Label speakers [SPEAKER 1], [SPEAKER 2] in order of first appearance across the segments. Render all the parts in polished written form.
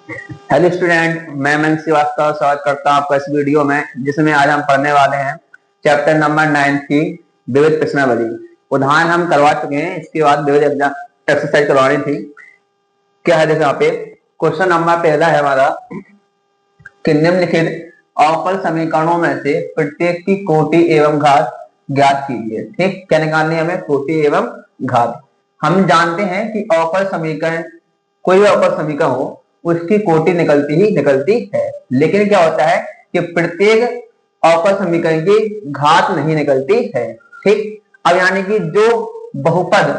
[SPEAKER 1] Hello student, मैं मनन श्रीवास्तव स्वागत करता हूं आपका इस वीडियो में, जिसमें आज हम पढ़ने वाले हैं चैप्टर नंबर 9 की विविध प्रश्नावली। उदाहरण हम करवा चुके हैं, इसके बाद विविध एग्जाम एक्सरसाइज करवानी थी। क्या है देखो यहाँ पे क्वेश्चन नंबर पहला है हमारा कि निम्नलिखित अवकल समीकरणों में से प्रत्येक की कोटि एवं घात ज्ञात कीजिए। ठीक, क्या निकालनी है हमें? कोटि एवं घात। हम जानते हैं कि अवकल समीकरण, कोई भी अवकल समीकरण हो उसकी कोटि निकलती ही निकलती है, लेकिन क्या होता है कि प्रत्येक अवकल समीकरण की घात नहीं निकलती है। ठीक, अब यानी कि जो बहुपद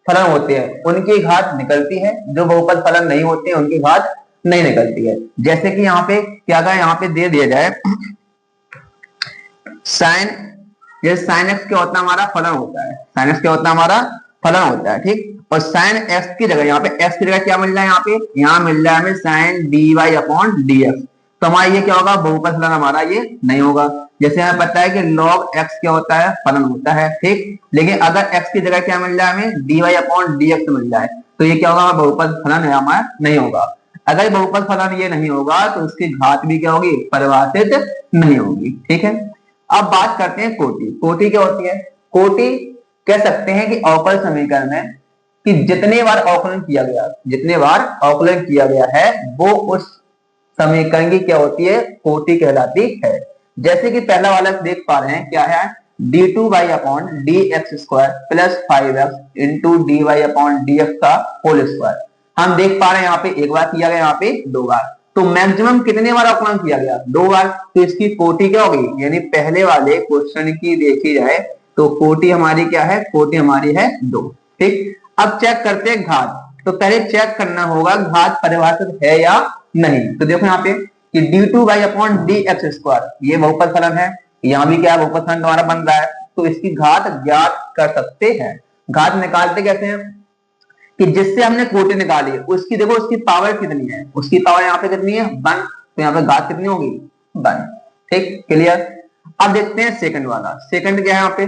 [SPEAKER 1] फलन होते हैं उनकी घात निकलती है, जो बहुपद फलन नहीं होते हैं उनकी घात नहीं निकलती है। जैसे कि यहाँ पे क्या कहा, यहाँ पे दे दिया जाए साइन, ये साइन एक्स क्या होता है हमारा फलन होता है, साइन एक्स क्या होता है हमारा फलन होता है। ठीक, और साइन एक्स की जगह यहाँ पे एक्स की जगह क्या मिल रहा है, यहाँ मिल रहा है हमें sine d Y upon D x. तो हमारा ये क्या होगा, बहुपद फलन हमारा ये नहीं होगा। जैसे हमें पता है कि log x क्या होता है, फलन होता है। ठीक, लेकिन अगर x की जगह क्या मिल रहा है हमें, dy अपॉन dx मिल रहा है, तो ये क्या होगा, बहुपद फलन है हमारा नहीं होगा। अगर बहुपद फलन ये नहीं होगा तो उसकी घात भी क्या होगी, परिभाषित नहीं होगी। ठीक है, अब बात करते हैं कोटि। कोटि क्या होती है? कोटि कह सकते हैं कि अवकल समीकरण में कि जितने बार अवकलन किया गया, जितने बार अवकलन किया गया है वो उस समीकरण की क्या होती है, कोटि कहलाती है। जैसे कि पहला वाला देख पा रहे हैं, क्या है, d2 y upon D x square plus 5x into d Y upon D x का होल स्क्वायर। हम देख पा रहे हैं यहाँ पे एक बार किया गया, यहाँ पे दो बार, तो मैक्सिमम कितने बार अवकलन किया गया, दो बार। तो इसकी कोटि क्या होगी, यानी पहले वाले क्वेश्चन की देखी जाए तो कोटि हमारी क्या है, कोटि हमारी है 2। ठीक, अब चेक करते हैं घात। तो पहले चेक करना होगा घात परिभाषित है या नहीं। तो देखो यहाँ पे कि d2 y upon D x square ये बहुपद फलन है, यहाँ भी क्या बहुपद फलन द्वारा बन रहा है, तो इसकी घात ज्ञात कर सकते हैं। घात निकालते कैसे हैं कि जिससे हमने कोटि निकाली उसकी देखो उसकी पावर कितनी है, उसकी पावर यहाँ पे कितनी है 1, तो यहाँ पे घात कितनी होगी 1। ठीक, क्लियर। अब देखते हैं सेकंड वाला। सेकंड क्या है, यहाँ पे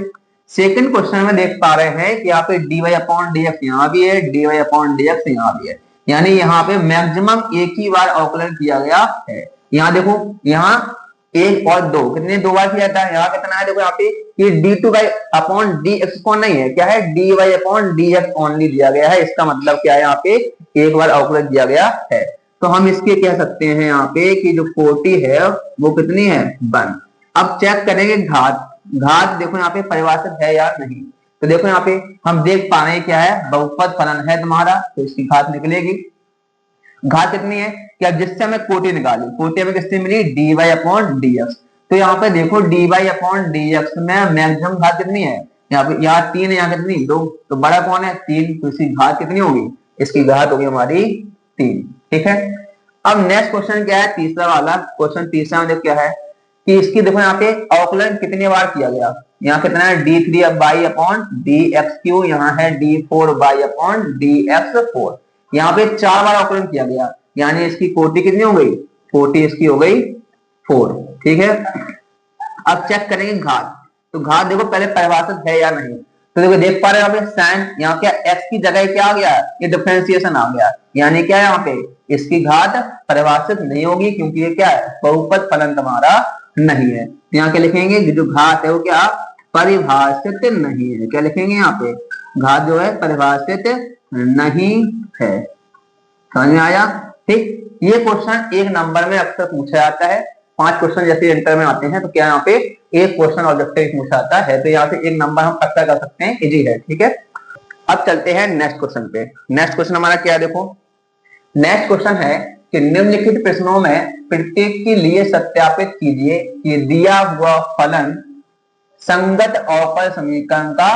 [SPEAKER 1] सेकंड क्वेश्चन में देख पा रहे हैं कि यहाँ पे d Y upon D x यहाँ भी है, d Y upon D x यहाँ भी है, यानी यहाँ पे मैक्सिमम एक ही बार अवकलन किया गया है। यहाँ देखो, यहाँ एक और दो, कितने दो बार किया था, यहाँ कितना है देखो यहाँ पे कि d2 y upon D x कौन नहीं है, क्या है dy upon D x only दिया गया है। इसका मतलब क्या है, यहाँ पे एक बार अवकलन दिया गया है। तो हम इसके कह सकते हैं यहाँ पे कि जो कोटि है वो कितनी है 1। अब चेक करेंगे घात। घात देखो यहाँ पे परिभाषित है या नहीं। तो देखो यहाँ पे हम देख पा रहे हैं क्या है, बहुपद फलन है तुम्हारा, तो इसकी घात निकलेगी। घात कितनी है, क्या जिससे हमें कोटि निकाली, कोटि हमें किससे मिली, D Y upon D x. तो यहाँ पे देखो D Y upon D X में मैक्सिमम घात कितनी है, यहाँ पे यहाँ 3 है, यहाँ कितनी 2, तो बड़ा कौन है 3, तो इसकी घात कितनी होगी, इसकी घात होगी हमारी 3। ठीक है, अब नेक्स्ट क्वेश्चन क्या है, तीसरा वाला क्वेश्चन। तीसरा में देखो क्या है कि इसकी देखो यहाँ पे अवकलन कितने बार किया गया, यहाँ कितना है d3 by upon D x Q, यहाँ है d4 by upon D x 4। यहाँ पे 4 बार अवकलन किया गया, यानी इसकी कोटि कितनी हो गई, कोटि इसकी हो गई 4। ठीक है, अब चेक करेंगे घात। तो घात देखो पहले परिभाषित है या नहीं। तो देखो देख पा रहे हैं यहाँ पे साइन, यहाँ क्या x की जगह क्या आ गया, ये डिफरेंशिएशन आ गया, यानी क्या है यहाँ पे इसकी घात परिभाषित नहीं होगी, क्योंकि ये क्या है बहुपद फलन तुम्हारा नहीं है। यहाँ क्या लिखेंगे, जो घात है वो क्या परिभाषित नहीं है। क्या लिखेंगे यहाँ पे, घात जो है परिभाषित नहीं है। समझ में आया? ठीक, ये क्वेश्चन 1 नंबर में अक्सर पूछा जाता है। 5 क्वेश्चन जैसे इंटर में आते हैं तो क्या यहाँ पे एक क्वेश्चन ऑब्जेक्टिव पूछा जाता है, तो यहाँ से 1 नंबर हम पक्का कर सकते हैं, इजी है। ठीक है, अब चलते हैं नेक्स्ट क्वेश्चन पे। नेक्स्ट क्वेश्चन हमारा क्या है, देखो नेक्स्ट क्वेश्चन है कि निम्नलिखित प्रश्नों में प्रत्येक के लिए सत्यापित कीजिए कि दिया हुआ फलन संगत अवकल समीकरण का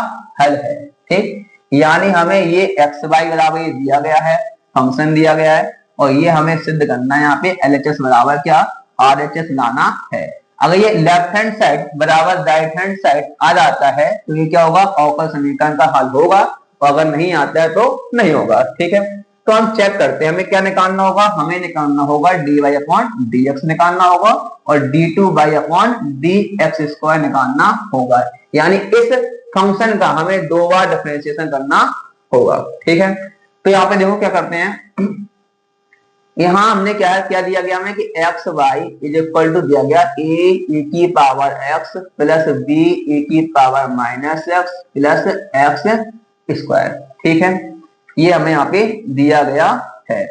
[SPEAKER 1] हल है। ठीक, यानी हमें ये एक्स वाई बराबर ये दिया गया है, फंक्शन दिया गया है, और ये हमें सिद्ध करना है यहाँ पे LHS बराबर क्या RHS लाना है। अगर ये लेफ्ट हैंड साइड बराबर राइट हैंड साइड आ जाता है तो ये क्या होगा, अवकल समीकरण का हल होगा, और अगर नहीं आता है तो नहीं होगा। ठीक है, तो हम चेक करते हैं, हमें क्या निकालना होगा, हमें निकालना होगा d Y upon D x निकालना होगा, और d2 y upon D x square निकालना होगा। यानी इस फंक्शन का हमें 2 बार डिफरेंशिएशन करना होगा। ठीक है, तो यहाँ पे देखो क्या करते हैं, यहाँ हमने क्या दिया गया हमें कि x y is equal to दिया गया ए की power x plus b a की power minus x plus x square. ठीक है, ये हमें यहाँ पे दिया गया है।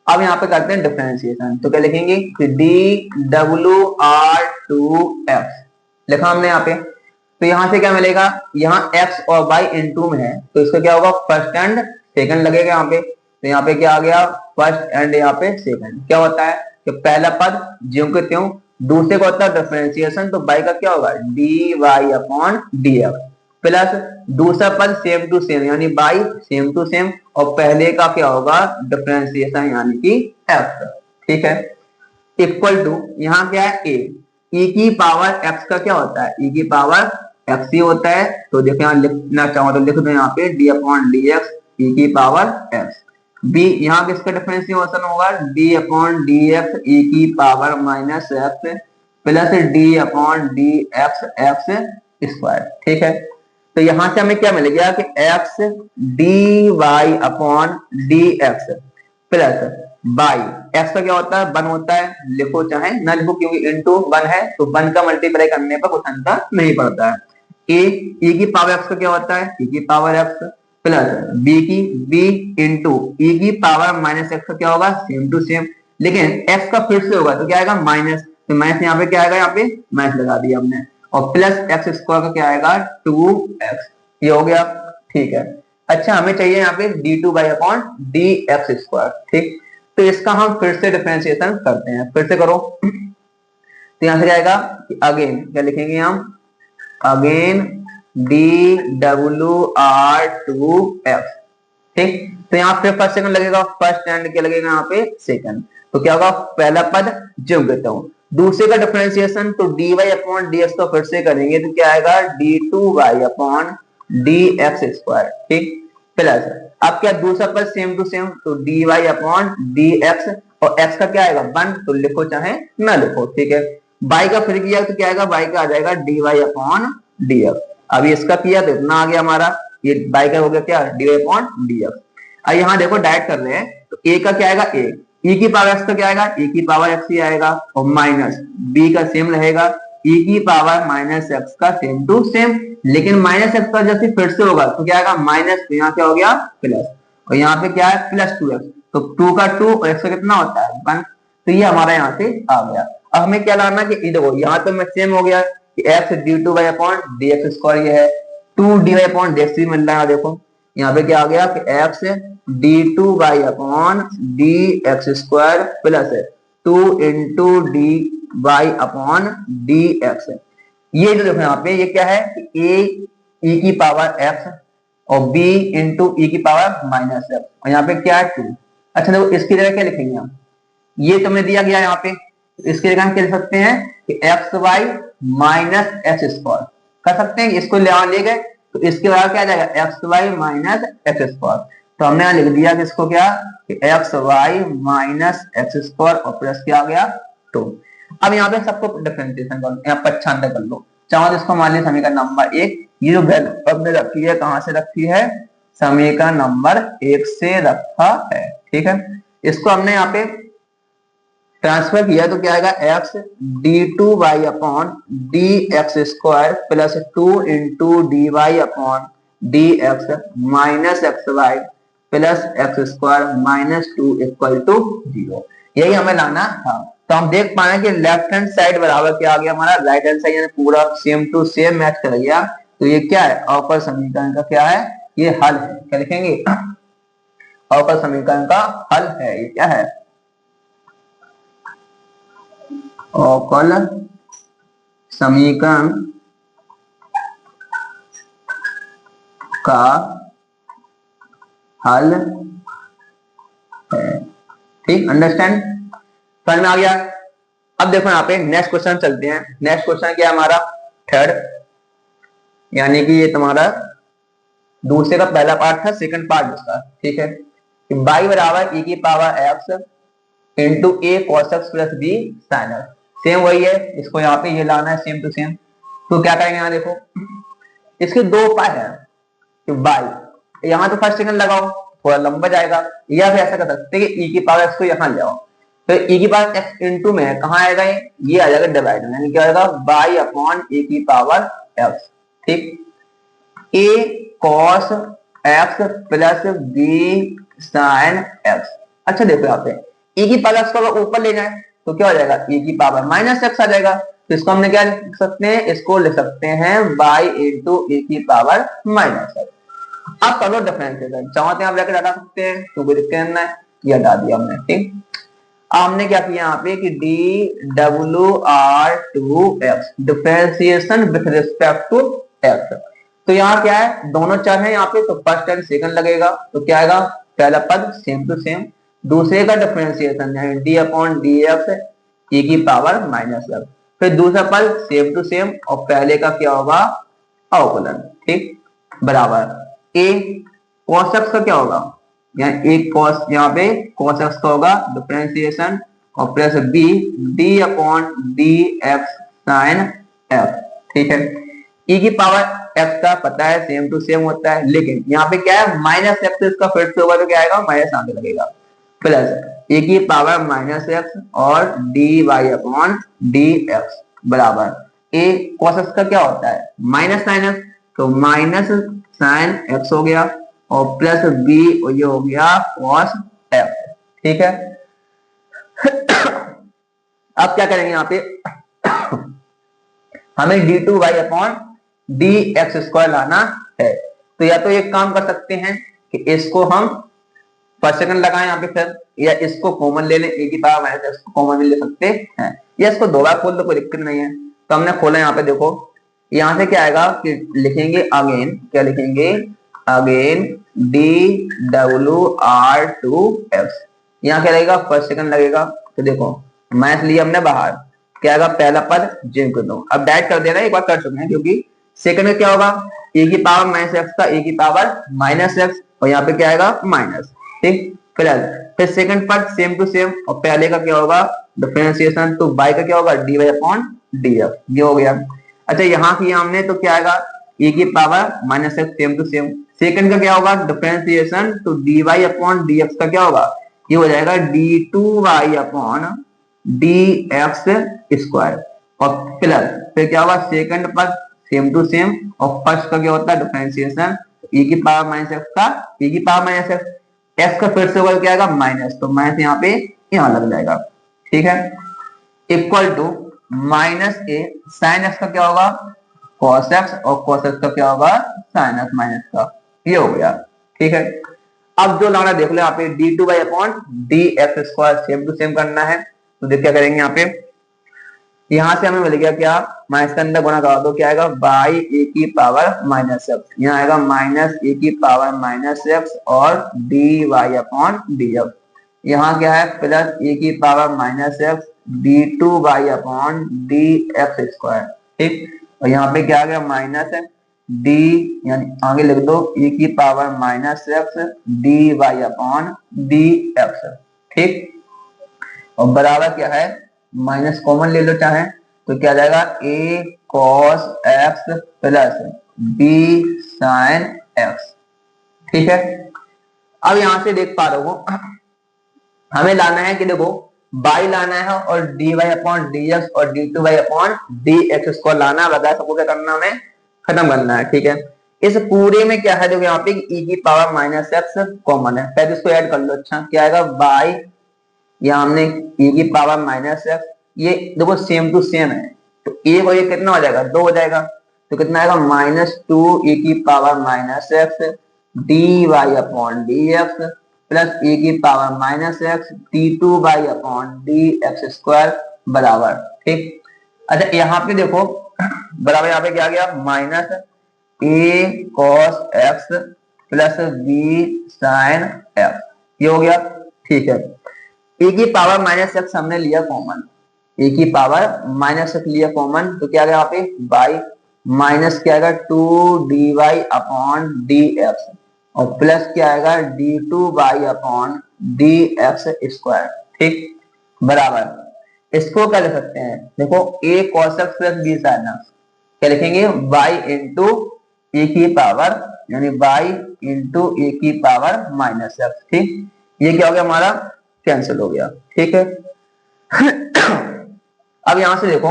[SPEAKER 1] अब यहाँ पे करते हैं डिफरेंशिएशन, तो क्या लिखेंगे डी डब्ल्यू आर टू एक्स लिखा हमने यहाँ पे। तो यहाँ से क्या मिलेगा, यहाँ x और y इनटू में है तो इसका क्या होगा फर्स्ट एंड सेकंड लगेगा यहाँ पे। तो यहाँ पे क्या आ गया फर्स्ट एंड यहाँ पे सेकंड। क्या होता है कि पहला पद ज्यों के त्यों, दूसरे को होता है डिफरेंशिएशन, तो y का क्या होगा d Y upon D x plus दूसरा पद सेम टू सेम यानी y सेम टू सेम और पहले का क्या होगा डिफरेंशिएशन यानी कि x। ठीक है, इक्वल टू यहाँ क्या है e की पावर x का क्या होता है e की पावर x ही होता है। तो देखो यहाँ लिखना चाहो तो लिख दो यहाँ पे d अपॉन डी एक्स ई की पावर x। b यहाँ किसका डिफरेंशिएशन होगा d अपॉन डी एक्स ई की power minus x plus d upon D x x square. ठीक है, तो यहाँ से हमें क्या मिल गया कि x d Y upon D x plus y x का क्या होता है वन होता है, लिखो चाहे ना लिखो क्योंकि इनटू वन है तो वन का मल्टीप्लाई करने पर कुछ अंतर नहीं पड़ता है। ए की पावर एक्स का क्या होता है e की power x plus b into e की पावर माइनस एक्स का क्या होगा सेम टू सेम, लेकिन x का फिर से होगा तो क्या आएगा माइनस, तो माइनस यहाँ पे क्या आएगा यहाँ पे माइनस लगा दिया हमने और प्लस एक्स स्क्वायर का क्या आएगा 2x। ये हो गया। ठीक है, अच्छा हमें चाहिए यहाँ पे d two y upon D x square. ठीक, तो इसका हम फिर से डिफरेंशिएशन करते हैं, फिर से करो। तो यहां से जाएगा अगेन क्या लिखेंगे हम अगेन डी डब्ल्यू आर टू एक्स। ठीक, तो यहाँ पे फर्स्ट सेकंड लगेगा, फर्स्ट एंड क्या लगेगा यहाँ पे सेकंड। तो क्या होगा पहला पद जो कहता हूँ, दूसरे का डिफरेंशिएशन तो d Y upon D x को फिर से करेंगे तो क्या आएगा d two Y upon D x square. ठीक, प्लस अब क्या दूसरा पद सेम टू सेम तो d Y upon D x और एक्स का क्या आएगा वन तो लिखो चाहे ना लिखो। ठीक है, बाई का फिर किया तो क्या आएगा बाई का आ जाएगा d Y upon D x. अभी इसका किया तो इतना आ गया हमारा, ये बाई का हो गया क्या d Y upon D x. अब यहाँ देखो डायरेक्ट कर रहे हैं तो ए का क्या आएगा ए ई की पावर एक्स का क्या आएगा ई की पावर एक्स ही आएगा और माइनस बी का सेम रहेगा ई की पावर माइनस एक्स का सेम टू सेम, लेकिन माइनस एक्स का जैसे फिर से होगा तो क्या आएगा माइनस, तो यहाँ क्या हो गया प्लस और यहाँ पे क्या है प्लस टू एक्स, तो टू का टू और एक्स का कितना होता है वन, तो ये हमारा यहाँ से आ गया। अब हमें क्या लाना कि देखो यहाँ तो मैं सेम हो गया कि x d two y upon D x square ये है, two d Y upon D x भी मिल रहा है। देखो यहाँ पे क्या आ गया कि x d two y upon D x square plus two into d Y upon D x. ये जो देखो यहाँ पे ये क्या है कि ए ई की पावर एक्स और बी इंटू ई की पावर माइनस एक्स और यहाँ पे क्या है टू। अच्छा देखो इसकी जगह क्या लिखेंगे हम, ये तुमने दिया गया यहाँ पे, इसकी जगह हम क्या लिख सकते हैं कि x y minus x square कर सकते हैं, इसको ले गए तो इसके बाद क्या आ जाएगा x y minus x square. तो हमने यहाँ लिख दिया कि इसको क्या कि x y minus x square और प्लस क्या आ गया टू। अब यहाँ पे सबको डिफरेंशिएशन कर लो, यहाँ 95 कर लो, चाहो तो इसको मान लिया समीकरण नंबर 1, ये जो वैल्यू हमने रखी है कहाँ से रखी है समीकरण नंबर 1 से रखा है। ठीक है, इसको हमने यहाँ पे ट्रांसफर किया तो क्या आएगा x d two Y upon D x square plus two into d Y upon D x minus x y plus x square minus two equal to 0। यही हमें लाना था। तो हम देख पाए कि लेफ्ट हैंड साइड बराबर क्या आ गया हमारा राइट हैंड साइड, यानी पूरा सेम टू सेम मैच कर गया। तो ये क्या है अवकल समीकरण का क्या है ये हल है। क्या लिखेंगे अवकल समीकरण का हल है, ये क्या है अवकल समीकरण का हल है। ठीक, अंडरस्टैंड समझ में आ गया। अब देखो यहाँ पे नेक्स्ट क्वेश्चन चलते हैं। नेक्स्ट क्वेश्चन क्या है हमारा थर्ड, यानी कि ये तुम्हारा दूसरे का पहला पार्ट था, सेकंड पार्ट इसका। ठीक है, बाई बराबर ई की power X into A cos X plus B sine X, same वही है, इसको यहाँ पे ये लाना है सेम टू सेम। तो क्या करेंगे यहाँ देखो इसके दो उपाय है कि बाई यहाँ तो फर्स्ट सेकंड लगाओ थोड़ा लंबा जाएगा, या फिर ऐसा कर सकते हैं कि ई की पावर एक्स को यहाँ ले आओ, तो e की पावर x इंटू में है, कहाँ आएगा ये आ जाएगा डिवाइड में, यानी क्या आएगा बाई अपॉन ए की पावर x। ठीक, a cos x plus b sin x। अच्छा देखो यहाँ पे e की पावर x को ऊपर ले जाए तो क्या हो जाएगा, e की पावर माइनस x आ जाएगा। तो इसको हमने क्या लिख सकते हैं, इसको लिख सकते हैं बाई इंटू ए की पावर माइनस x। अब करो डिफरेंशिएशन, चाहते हैं आप ब्रैकेट हटा सकते हैं, तो कोई दिक्कत नहीं है, ये हटा दिया हमने। ठीक, अब हमने क्या किया यहाँ पे कि डी डब्ल्यू r to x, differentiation with respect to x. तो यहाँ क्या है, दोनों चर हैं यहाँ पे, तो फर्स्ट एंड सेकंड लगेगा, तो क्या आएगा, पहला पद सेम टू सेम, दूसरे का डिफरेंशिएशन यानी डी अपॉन डी एक्स ए की पावर माइनस एक्स, फिर दूसरा पद सेम टू सेम और पहले का क्या होगा अवकलन। ठीक, बराबर ए cos x का क्या होगा, यहाँ एक cos, यहाँ पे cos x का होगा डिफरेंशिएशन और plus b d upon D x sine x। ठीक है, e की पावर x का पता है सेम टू सेम होता है, लेकिन यहाँ पे क्या है माइनस एक्स, इसका फिर से होगा तो क्या आएगा माइनस आगे लगेगा, प्लस e की पावर माइनस एक्स और D Y upon D x बराबर a cos x का क्या होता है माइनस साइन x, तो माइनस साइन x हो गया और प्लस b ये हो गया cos x। ठीक है, अब क्या करेंगे यहाँ पे हमें d two Y upon D x square लाना है। तो या तो एक काम कर सकते हैं कि इसको हम फर्स्ट सेकंड लगाएं यहाँ पे फिर, या इसको कॉमन ले लें, ए की पावर माइनस एक्स को कॉमन भी ले सकते हैं, या इसको दो बार खोल दो कोई दिक्कत नहीं है। तो हमने खोला यहाँ पे, देखो यहाँ से क्या आएगा कि लिखेंगे अगेन, क्या लिखेंगे अगेन डी डब्ल्यू आर टू एक्स, यहाँ क्या लगेगा फर्स्ट सेकंड लगेगा। तो देखो मैथ लिया हमने बाहर, क्या आएगा पहला पद जिम कर दो, अब डायरेक्ट कर देना, एक बार कर चुके हैं, क्योंकि सेकंड में क्या होगा ए की पावर माइनस एक्स का ए की पावर माइनस एक्स और यहाँ पे क्या आएगा माइनस। ठीक, फिर सेकंड पद सेम टू सेम और पहले का क्या होगा डिफरेंशिएशन, तो बाई का क्या होगा d Y upon D x, ये हो गया। अच्छा यहाँ किया हमने तो क्या आएगा e की power minus x same to same, second का क्या होगा डिफरेंशिएशन, तो d Y upon D x का क्या होगा, ये हो जाएगा d two Y upon D x square और प्लस फिर क्या होगा सेकंड पर सेम टू सेम और फर्स्ट का क्या होता है डिफरेंशिएशन, e की पावर माइनस एक्स का e की पावर माइनस एक्स, एक्स का फिर से होगा क्या आएगा माइनस, तो माइनस यहाँ पे यहाँ लग जाएगा। ठीक है, equal to minus a sine x का क्या होगा cos x और cos x का क्या होगा साइन एक्स माइनस का, ये हो गया। ठीक है, अब जो लाना देख लो यहाँ पे d two y upon D x square same to same करना है, तो देख क्या करेंगे यहाँ पे, यहाँ से हमें मिल गया क्या माइनस के अंदर गुणा करा दो, क्या आएगा बाई ए की पावर माइनस एक्स, यहाँ आएगा माइनस ए की पावर माइनस एक्स और D Y upon D x, यहाँ क्या है प्लस ए की power minus x d two y upon D x square. ठीक, और यहाँ पे क्या आ गया माइनस है डी, यानी आगे लिख दो e की power minus x d Y upon D x. ठीक, और बराबर क्या है माइनस कॉमन ले लो चाहे, तो क्या जाएगा a cos x plus b sin x। ठीक है, अब यहां से देख पा रहे हो हमें लाना है कि देखो बाई लाना है और D Y upon D x और D two Y upon D x square लाना है, बताया सबको क्या करना हमें खत्म करना है। ठीक है, इस पूरे में क्या है देखो यहाँ पे e की पावर माइनस एक्स कॉमन है, पहले इसको ऐड कर लो। अच्छा क्या आएगा बाई, यहाँ हमने e की पावर माइनस एक्स, ये देखो सेम टू सेम है, तो एक और ये कितना हो जाएगा दो हो जाएगा, तो कितना आएगा माइनस टू e की power minus x d Y upon D x plus e की power minus x d two y upon D x square बराबर। ठीक, अच्छा यहाँ पे देखो बराबर यहाँ पे क्या गया minus A cos X plus B sine X, ये हो गया। ठीक है, e की पावर माइनस एक्स हमने लिया कॉमन, e की पावर माइनस एक्स लिया कॉमन, तो क्या गया यहाँ पे बाई माइनस क्या आएगा two d Y upon D x और प्लस क्या आएगा d two y upon D x square. ठीक, बराबर इसको क्या लिख सकते हैं देखो a cos x plus b sin x, क्या लिखेंगे y इंटू e की पावर यानी y इंटू e की पावर माइनस एक्स। ठीक, ये क्या हो गया हमारा कैंसिल हो गया। ठीक है, अब यहां से देखो,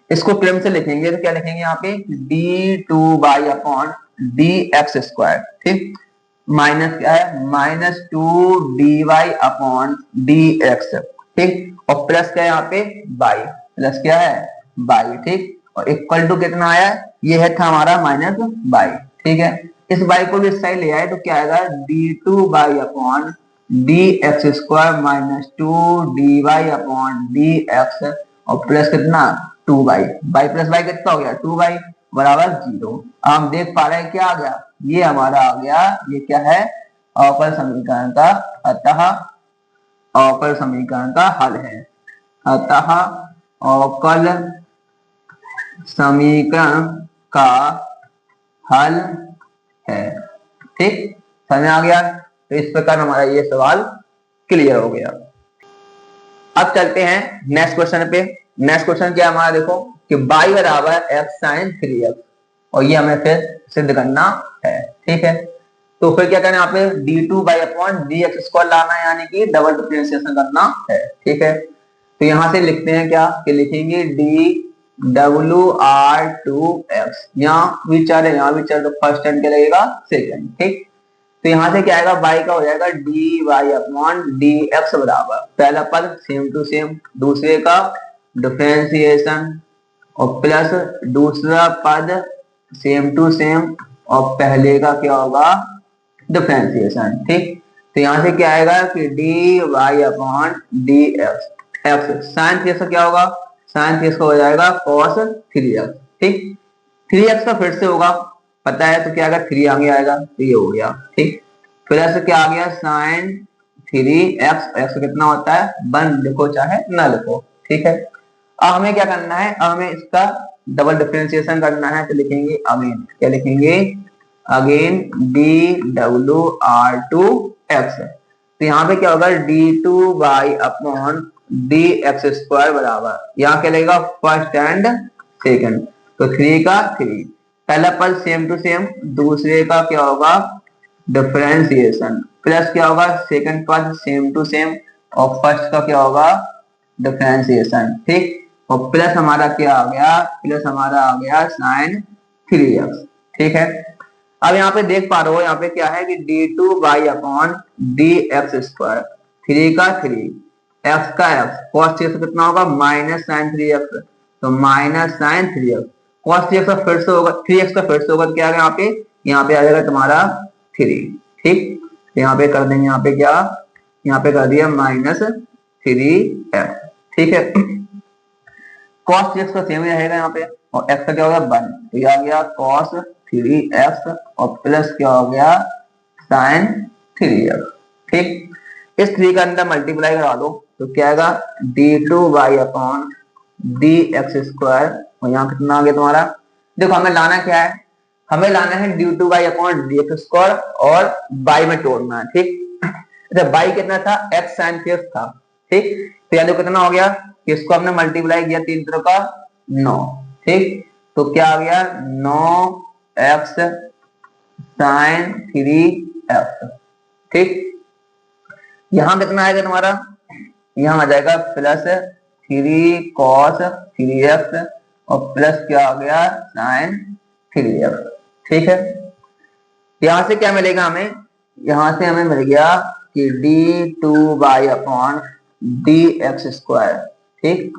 [SPEAKER 1] इसको क्रम से लिखेंगे तो क्या लिखेंगे यहाँ पे, d2y/dx², ठीक, माइनस क्या है, -2dy/dx, ठीक, और प्लस क्या है यहाँ पे बाई, प्लस क्या है बाई, ठीक, और इक्वल टू कितना आया, ये है था हमारा माइनस बाई, ठीक है। इस बाई को भी इस साइड ले आए तो क्या आएगा, d2y/dx² -2dy/dx और प्लस कितना 2y, बाई प्लस बाई कितना हो गया 2y बराबर 0। हम देख पा रहे हैं क्या आ गया, ये हमारा आ गया, ये क्या है अवकल समीकरण का, अतः अवकल समीकरण का हल है, अतः अवकल समीकरण का हल है, ठीक, समझ आ गया। तो इस प्रकार हमारा ये सवाल क्लियर हो गया। अब चलते हैं नेक्स्ट क्वेश्चन पे। नेक्स्ट क्वेश्चन क्या है हमारा, देखो कि y बराबर x sin 3x, और ये हमें फिर सिद्ध करना है, ठीक है। तो फिर क्या करना है, यहाँ पे d2y/dx² लाना है, यानी कि डबल डिफरेंशिएशन करना है, ठीक है। तो यहां से लिखते हैं क्या, कि लिखेंगे dwr2x, यहाँ विचार है, यहाँ विचार तो फर्स्ट टाइम क्या लगेगा सेकंड, ठीक। तो यहां से क्या आएगा, y का हो जाएगा dy/dx बराबर, पहला पद सेम टू सेम, दूसरे का डिफरेंशिएशन और प्लस दूसरा पद सेम टू सेम और पहले का क्या होगा डिफरेंशिएशन, ठीक। तो यहां से क्या आएगा कि dy/dx, x साइन 3x का क्या होगा, साइन 3x का हो जाएगा cos 3x, ठीक, 3x का फिर से होगा पता है, तो क्या आएगा 3 आगे आएगा, तो ये हो गया, ठीक, प्लस क्या आ गया साइन 3x, x कितना होता है 1, लिखो चाहे ना लिखो, ठीक है। अब हमें क्या करना है, अब हमें इसका डबल डिफरेंशिएशन करना है, तो लिखेंगे अगेन, क्या लिखेंगे अगेन dwr2x, तो यहाँ पे क्या होगा d2y/dx² बराबर, यहाँ क्या लगेगा फर्स्ट एंड सेकंड, तो 3 का 3, पहला पद सेम टू सेम, दूसरे का क्या होगा डिफरेंशिएशन, प्लस क्या होगा सेकंड पद सेम टू सेम और फर्स्ट का क्या होगा डिफरेंशिएशन, ठीक, और प्लस हमारा क्या आ गया, प्लस हमारा आ गया साइन 3x, ठीक है। अब यहाँ पे देख पा रहे हो, यहाँ पे क्या है कि d2y/dx², 3 का 3, x का x, cos 3x कितना होगा माइनस साइन 3x, तो minus sign 3x, cos 3x का फिर से होगा 3x का फिर से होगा, क्या आ गया यहाँ पे आ जाएगा तुम्हारा 3, ठीक, यहाँ पे कर देंगे, यहाँ पे क्या, यहाँ पे कर दिया -3x, ठीक है। cos 3x का सेम रहेगा यहाँ पे, और x का क्या हो गया 1, तो ये आ गया cos 3x और प्लस क्या हो गया sin 3x, ठीक। इस 3 का अंदर मल्टीप्लाई करा दो तो क्या आएगा d2y/dx², और यहाँ कितना आ गया तुम्हारा, देखो हमें लाना क्या है, हमें लाना है d2y/dx² और y में तोड़ना है, ठीक। अच्छा y कितना था x sin 3x था, ठीक, तो यहाँ देखो कितना हो गया, इसको हमने मल्टीप्लाई किया 3 तरह का 9, ठीक, तो क्या आ गया 9x sin 3x, ठीक। यहां कितना आएगा तुम्हारा, यहां आ जाएगा प्लस 3 cos 3x और प्लस क्या आ गया sin 3x, ठीक है। यहां से क्या मिलेगा हमें, यहां से हमें मिल गया कि d2y/dx², ठीक,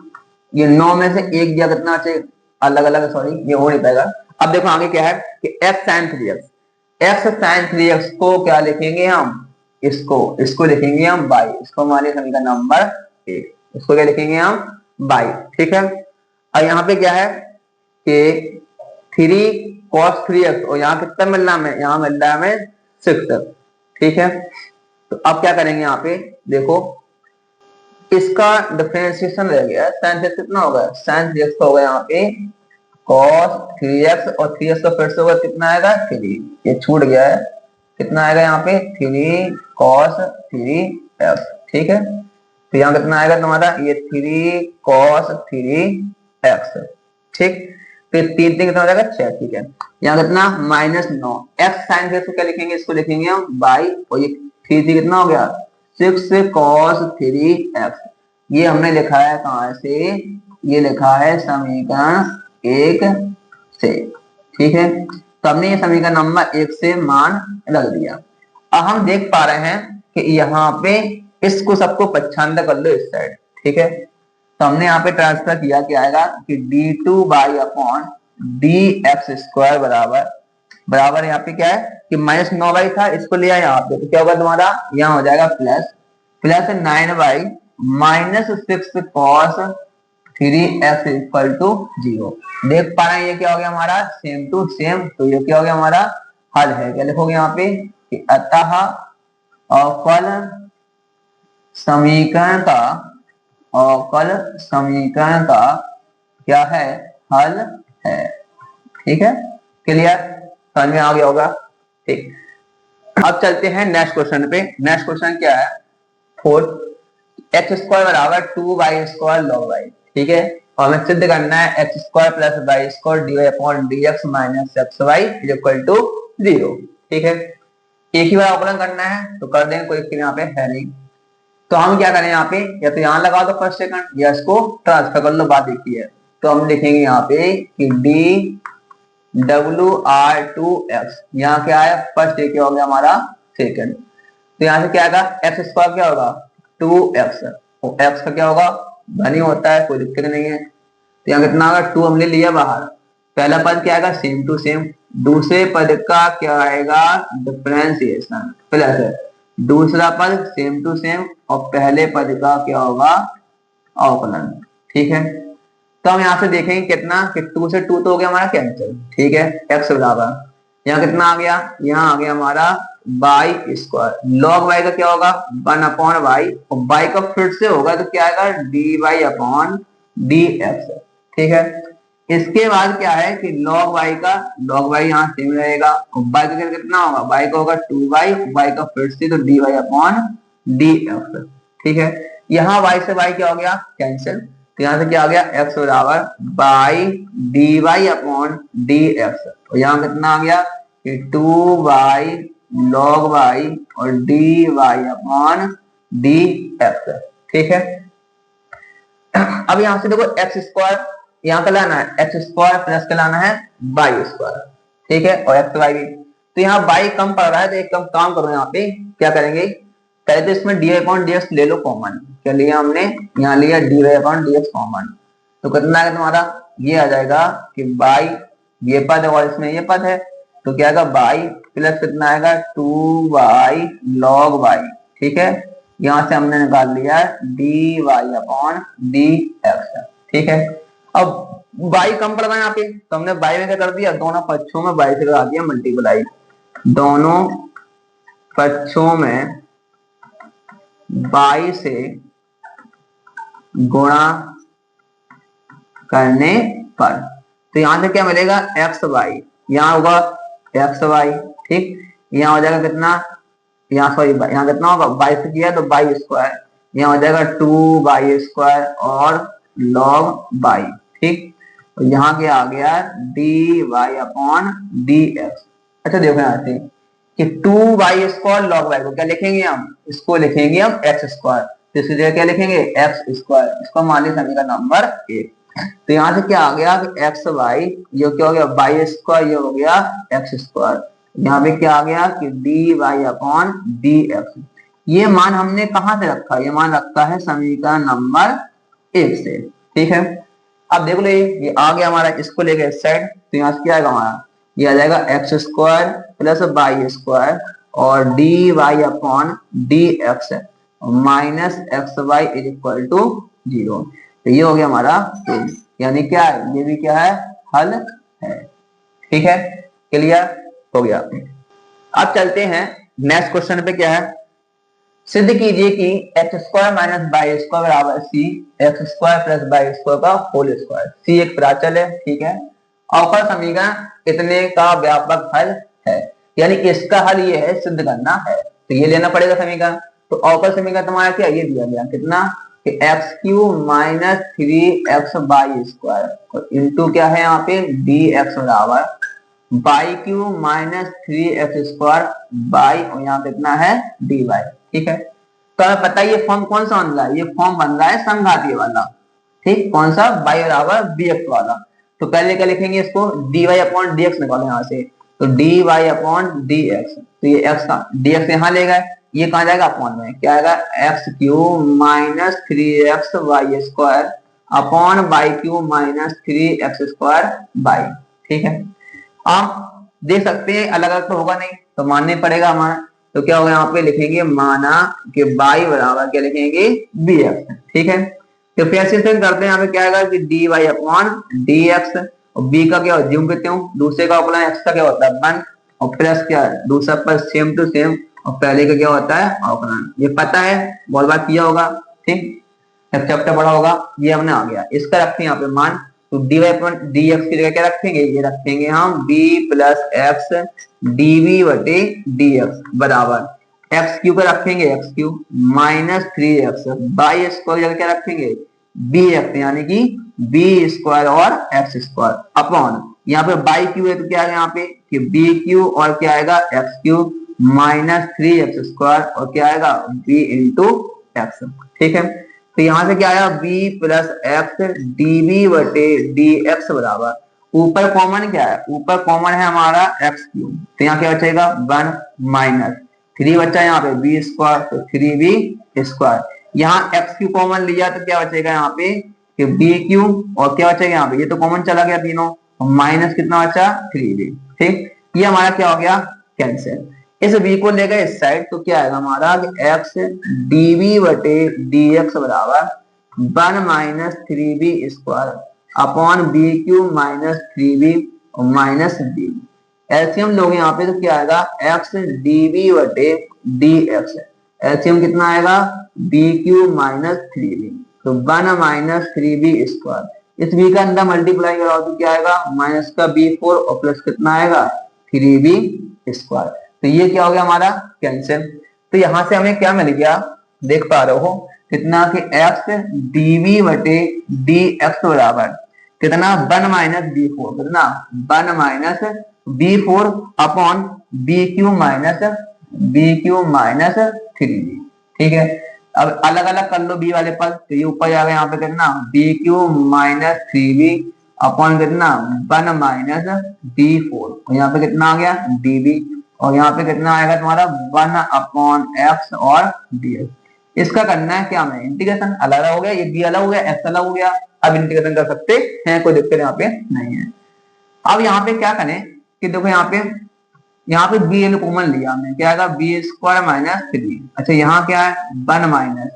[SPEAKER 1] ये 9 में से एक दिया कितना चाहिए अलग अलग, सॉरी ये हो नहीं पाएगा। अब देखो आगे क्या है कि x sin 3x, x sin 3x को क्या लिखेंगे हम, इसको लिखेंगे हम y, इसको हमारे समीकरण नंबर 1, इसको क्या लिखेंगे हम y, ठीक है। और यहाँ पे क्या है कि 3 cos 3x और यहाँ कितना मिल रहा है, यहाँ मिल रहा है हमें 6, ठीक है। तो अब क्या करेंगे, यहाँ पे देखो इसका डिफरेंशिएशन रह गया, sin 3x कितना होगा, sin 3x का होगा यहाँ पे cos 3x और 3x का फिर से होगा कितना आएगा 3, ये छूट गया है, कितना आएगा यहाँ पे 3 cos 3x, ठीक है। तो यहाँ कितना आएगा तुम्हारा ये 3 cos 3x, ठीक, तो 3 कितना हो जाएगा 6, ठीक है। यहाँ कितना -9, x sin 3x को क्या लिखेंगे, इसको लिखेंगे हम y, और ये 3 कितना हो गया 6 cos 3x, ये हमने लिखा है कहां से, ये लिखा है समीकरण 1 से, ठीक है। तो हमने ये समीकरण नंबर 1 से मान रख दिया। अब हम देख पा रहे हैं कि यहाँ पे इसको सबको पच्छांतर कर लो इस साइड, ठीक है। तो हमने यहाँ पे ट्रांसफर किया, क्या आएगा कि d2/d(x²) बराबर बराबर यहाँ पे क्या है कि -9y था, इसको लिया यहाँ पे, तो क्या होगा तुम्हारा, यहाँ हो जाएगा प्लस प्लस 9y-6cos3x = 0। देख पा रहे हैं ये क्या हो गया हमारा सेम टू सेम, तो ये क्या हो गया हमारा हल है। क्या लिखोगे यहाँ पे कि अतः अवकल समीकरण का अवकल समीकरण का क्या है, हल है, ठीक है। क्लियर, समझ में आ गया होगा, ठीक। अब चलते हैं नेक्स्ट क्वेश्चन पे। नेक्स्ट क्वेश्चन क्या है, 4 x² बराबर 2y² log y, ठीक है। और हमें सिद्ध करना है x² + y² dy/dx - xy = 0, ठीक है। एक ही बार अवकलन करना है तो कर देंगे, कोई यहाँ पे है नहीं। तो हम क्या करें यहाँ पे, या तो यहाँ लगा दो फर्स्ट सेकंड, या इसको ट्रांसफर कर लो, बात एक ही है। तो हम लिखेंगे यहाँ पे कि dwr2x, यहाँ क्या है फर्स्ट, ये क्या हो गया हमारा सेकंड। तो यहाँ से क्या आएगा x² क्या होगा 2x, और x का क्या होगा घन ही होता है, कोई दिक्कत नहीं है। तो यहाँ कितना होगा 2 हमने लिया बाहर, पहला पद क्या आएगा सेम टू सेम, दूसरे पद का क्या आएगा डिफरेंशिएशन प्लस दूसरा पद सेम टू सेम, और पहले पद का क्या होगा अवकलन, ठीक है। तो हम यहाँ से देखेंगे कितना कि 2 से 2 तो हो गया हमारा कैंसिल, ठीक है। x बराबर यहाँ कितना आ गया, यहाँ आ गया हमारा y², log y का क्या होगा 1/y, और y का फिर से होगा तो क्या आएगा dy/dx, ठीक है। इसके बाद क्या है कि log y यहाँ सेम रहेगा, और y का कितना होगा, y का होगा 2y, y का फिर से तो dy/dx, ठीक है। यहाँ y से y क्या हो गया कैंसिल, तो यहाँ से क्या आ गया x बराबर dy/dx, और यहाँ कितना आ गया कि 2y log y और dy/dx, ठीक है। अब यहाँ से देखो x² यहाँ का लाना है, x² प्लस का लाना है y², ठीक है, और x y भी। तो यहाँ y कम पड़ रहा है, तो एक कम काम करो, यहाँ पे क्या करेंगे, पहले तो इसमें dy/dx ले लो कॉमन, क्या लिया हमने, यहाँ लिया dy/dx कॉमन, तो कितना है तुम्हारा, ये आ जाएगा कि y ये पद है और इसमें ये पद है, तो क्या आएगा y प्लस कितना आएगा 2y log y, ठीक है। यहाँ से हमने निकाल लिया dy/dx, ठीक है। अब y कम पड़ रहा है यहाँ पे, तो हमने y में क्या कर दिया, दोनों पक्षों में y से करा दिया मल्टीप्लाई, दोनों पक्षों में y से गुणा करने पर, तो यहां से क्या मिलेगा xy, यहाँ होगा xy, ठीक। यहाँ हो जाएगा कितना, यहाँ सॉरी यहाँ कितना होगा y से किया तो y², यहाँ हो जाएगा 2y² और log y, ठीक। तो यहाँ क्या आ गया dy/dx। अच्छा देखो यहाँ से कि 2y² log y को क्या लिखेंगे हम, इसको लिखेंगे हम x², तो इसी जगह क्या लिखेंगे x², इसको मान लिया समीकरण नंबर 1। तो यहाँ से क्या आ गया कि xy ये क्या हो गया y², ये हो गया x², यहाँ पे क्या आ गया कि dy/dx। ये मान हमने कहां से रखा, ये मान रखा है समीकरण नंबर 1 से, ठीक है। अब देख लो ये आ गया हमारा, इसको लेके इस साइड, तो यहाँ से क्या आएगा हमारा, ये आ जाएगा x² प्लस y² और dy/dx माइनस xy = 0। तो ये हो गया हमारा, यानी क्या है, ये भी क्या है हल है, ठीक है। क्लियर हो गया। अब चलते हैं नेक्स्ट क्वेश्चन पे, क्या है, सिद्ध कीजिए कि x² - y² बराबर c x² प्लस y² का होल स्क्वायर, c एक प्राचल है, ठीक है। अवकल समीकरण इतने का व्यापक हल है, यानी इसका हल ये है सिद्ध करना है, तो ये लेना पड़ेगा समीकरण। तो अवकल समीकरण तुम्हारा क्या ये दिया गया कितना कि x³ - 3xy² और इनटू क्या है यहाँ पे dx बराबर y³ - 3x² y और यहाँ कितना है dy, ठीक है। तो हमें पता है ये फॉर्म कौन सा बन रहा है, ये फॉर्म बन रहा है संघातीय वाला, ठीक, कौन सा, y बराबर bx वाला। तो पहले क्या लिखेंगे इसको, dy अपॉन dx निकालो यहाँ से, तो dy अपॉन dx, तो ये x का dx यहाँ ले गए, ये कहाँ जाएगा अपॉन में, क्या आएगा x cube minus 3x y square upon y cube minus 3x square y, ठीक है। आप देख सकते हैं अलग अलग तो होगा नहीं, तो मानने पड़ेगा हमारा, तो क्या होगा यहाँ पे लिखेंगे माना कि y बराबर क्या लिखेंगे bx, ठीक है। तो फिर से करते हैं, यहाँ पे क्या आएगा कि dy अपॉन dx, और b का क्या ज्यूम करते हूँ, दूसरे का अपना x का क्या होता है 1, और प्लस क्या है दूसरा पर सेम टू सेम, और पहले का क्या होता है अवकलन, ये पता है बहुत बार किया होगा, ठीक, जब चैप्टर पढ़ा होगा, ये हमने आ गया। इसका रखते हैं यहाँ पे मान, तो dy अपॉन dx की जगह क्या रखेंगे, ये रखेंगे हम b प्लस x dv बटे dx बराबर एक्स क्यू का रखेंगे x Q minus 3x by square जगह क्या रखेंगे b रखते हैं, यानी कि b स्क्वायर और एक्स स्क्वायर अपॉन यहाँ पे बाई क्यू है, तो क्या आएगा यहाँ पे कि b क्यू और क्या आएगा x Q minus 3x square और क्या आएगा b इंटू एक्स, ठीक है। तो यहाँ से क्या आया b प्लस एक्स db बटे dx बराबर, ऊपर कॉमन क्या है, ऊपर कॉमन है हमारा एक्स क्यूब, तो यहाँ क्या बचेगा 1 माइनस 3 बचा यहाँ पे बी स्क्वायर, तो 3b स्क्वायर, यहाँ एक्स क्यू कॉमन लिया तो क्या बचेगा यहाँ पे कि बी क्यू और क्या बचेगा यहाँ पे, ये तो कॉमन चला गया तीनों, माइनस कितना बचा 3b, ठीक, ये हमारा क्या हो गया कैंसिल। इस b को ले गए इस साइड, तो क्या आएगा हमारा एक्स dv बटे dx बराबर 1 minus 3b square upon b cube minus 3b और माइनस b, एलसीएम लोगे यहाँ पे तो क्या आएगा x dv बटे dx, एलसीएम कितना आएगा बी क्यू माइनस 3b, तो 1 माइनस 3b स्क्वायर, इस b का अंदर मल्टीप्लाई कराओ तो क्या आएगा माइनस का b4 और प्लस कितना आएगा 3b स्क्वायर, तो ये क्या हो गया हमारा कैंसिल। तो यहाँ से हमें क्या मिल गया, देख पा रहे हो कितना कि x dv बटे dx बराबर कितना 1 माइनस b4, कितना 1 minus b4 upon b cube minus 3b, ठीक है। अब अलग अलग कर लो b वाले पद, तो ये ऊपर जाएगा यहाँ पे कितना B cube minus 3b upon कितना 1 माइनस b4, और यहाँ पे कितना आ गया db, और यहाँ पे कितना आएगा तुम्हारा 1 अपॉन x और dx। इसका करना है क्या हमें इंटीग्रेशन, अलग अलग हो गया, ये b अलग हो गया x अलग हो गया, अब इंटीग्रेशन कर सकते हैं, कोई दिक्कत यहाँ पे नहीं है। अब यहाँ पे क्या करें कि देखो यहाँ पे बी एल कॉमन लिया हमने, क्या आएगा बी स्क्वायर माइनस 3, अच्छा यहाँ क्या है 1 माइनस,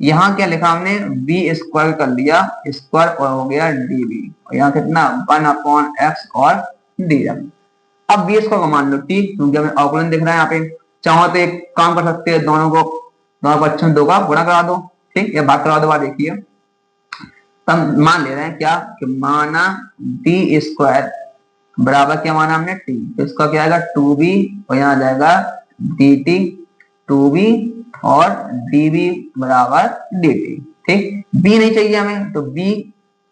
[SPEAKER 1] यहाँ क्या लिखा हमने बी स्क्वायर कर लिया स्क्वायर और हो गया db, और यहाँ कितना 1 अपॉन x और dx। अब बी स्क्वायर को मान लो t, क्योंकि हमें अवकलन दिख रहा है यहाँ पे, चाहो तो एक काम कर सकते हैं दोनों को अच्छा दो का गुणा करा दो, ठीक, या भाग करा दो, बात देखिए हम मान ले रहे हैं क्या कि माना डी स्क्वायर बराबर क्या माना हमने टी, तो इसका क्या आएगा 2b और यहाँ आ जाएगा dt 2b और db बराबर dt, ठीक, b नहीं चाहिए हमें तो b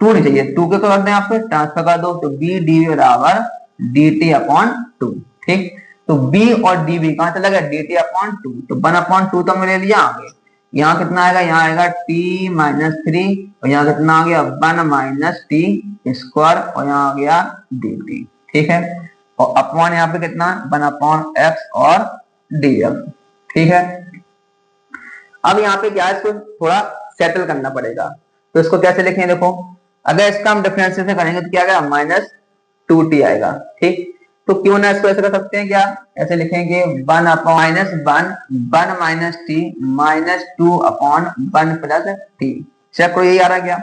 [SPEAKER 1] 2 नहीं चाहिए, 2 के कर दें आपको ट्रांसफर कर दो, तो b db बराबर dt अपॉन 2, ठीक, तो b और db कहाँ चला गया dt अपॉन 2, तो 1 अपॉन 2 तो हमने ले लिया आगे, यहाँ कितना आएगा यहाँ आएगा t माइनस 3 और यहाँ कितना आ गया 1 माइनस t स्क्वायर और यहाँ आ गया dt, ठीक है, और अपॉन यहाँ पे कितना 1 अपॉन x और dx, ठीक है। अब यहाँ पे क्या है इसको थोड़ा सेटल करना पड़ेगा, तो इसको कैसे लिखें देखो, अगर इसका हम डिफरेंशिएशन करेंगे तो क्या आएगा माइनस 2t आएगा, ठीक, तो क्यों ना इसको ऐसे कर सकते हैं क्या, ऐसे लिखेंगे 1 upon minus 1 minus t minus 2 upon 1 plus t, check को यही आ रहा क्या,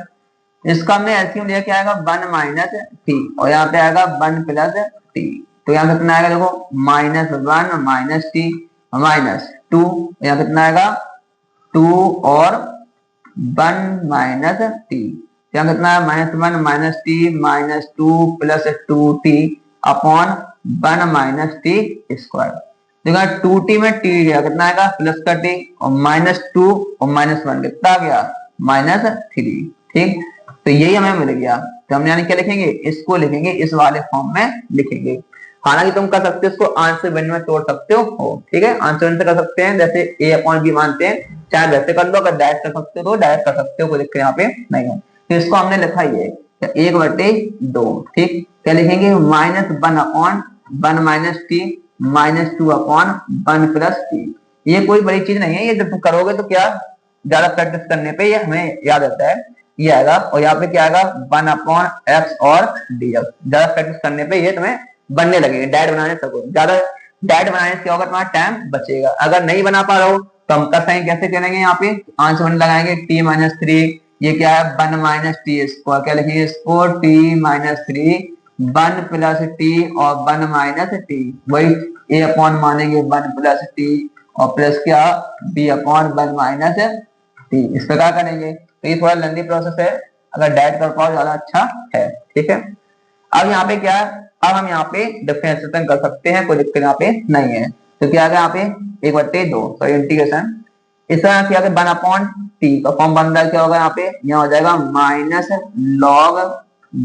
[SPEAKER 1] इसका हमने एलसीएम लिया क्या आएगा 1 माइनस टी और यहाँ पे आएगा 1 प्लस टी, तो यहाँ कितना आएगा देखो माइनस 1 माइनस टी माइनस 2, यहाँ कितना आएगा 2 और 1 माइनस टी, यहाँ कितना है -1 minus t minus 2 plus 2t upon 1 minus T square, देखो 2t में t गया कितना आएगा प्लस का t और -2 और -1 कितना आ गया -3, ठीक, तो यही हमें मिल गया, तो हम यानी क्या लिखेंगे इसको लिखेंगे इस वाले फॉर्म में लिखेंगे। हालांकि तुम कर सकते हो इसको आंसर भिन्न में तोड़ सकते हो, ठीक है, आंसर भिन्न से कर सकते हैं, जैसे ए अपॉन बी मानते हैं, चाहे वैसे कर लो, अगर डायरेक्ट कर सकते हो तो डायरेक्ट कर सकते हो, कोई दिक्कत यहाँ पे नहीं है। तो इसको हमने लिखा ही है 1/2, ठीक, क्या लिखेंगे -1/1 माइनस टी -2/1 प्लस टी। ये कोई बड़ी चीज नहीं है, ये जब तुम करोगे तो क्या ज्यादा प्रैक्टिस करने पे ये हमें याद आता है, ये आएगा, और यहाँ पे क्या आएगा 1/x और dx, ज्यादा प्रैक्टिस करने पे ये तुम्हें बनने लगेगा, डायरेक्ट बनाने सको, ज्यादा डायरेक्ट बनाने से क्या होगा, तुम्हारा टाइम बचेगा। अगर नहीं बना पा रहे हो तो हम कर साइन कैसे करेंगे, यहाँ पे आंसर वन लगाएंगे t-3, ये क्या है 1 माइनस टी स्क्वायर, क्या लिखेंगे इसको t-3 1 प्लस टी और 1 माइनस टी, वही a अपॉन मानेंगे 1 प्लस टी और प्लस क्या b अपॉन 1 माइनस टी, इस प्रकार करेंगे। तो ये थोड़ा लंबी प्रोसेस है, अगर डायरेक्ट कर पाओ ज्यादा अच्छा है, ठीक है। अब यहाँ पे क्या है, अब हम यहाँ पे डिफरेंशिएशन कर सकते हैं, कोई दिक्कत यहाँ पे नहीं है। तो क्या आएगा यहाँ पे 1/2, सॉरी इंटीग्रेशन, इस तरह क्या 1/t का फॉर्म बन रहा है, क्या होगा यहाँ पे, यहाँ हो जाएगा माइनस लॉग